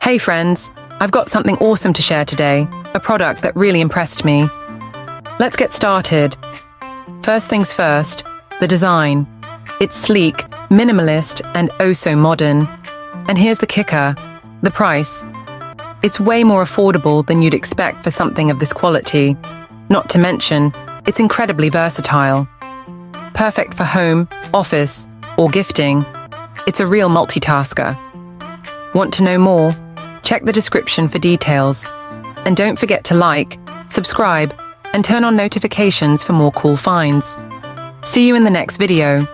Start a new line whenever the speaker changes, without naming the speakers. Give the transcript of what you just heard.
Hey friends, I've got something awesome to share today, a product that really impressed me. Let's get started. First things first, the design. It's sleek, minimalist, and oh so modern. And here's the kicker, the price. It's way more affordable than you'd expect for something of this quality. Not to mention, it's incredibly versatile. Perfect for home, office, or gifting. It's a real multitasker. Want to know more? Check the description for details. And don't forget to like, subscribe, and turn on notifications for more cool finds. See you in the next video.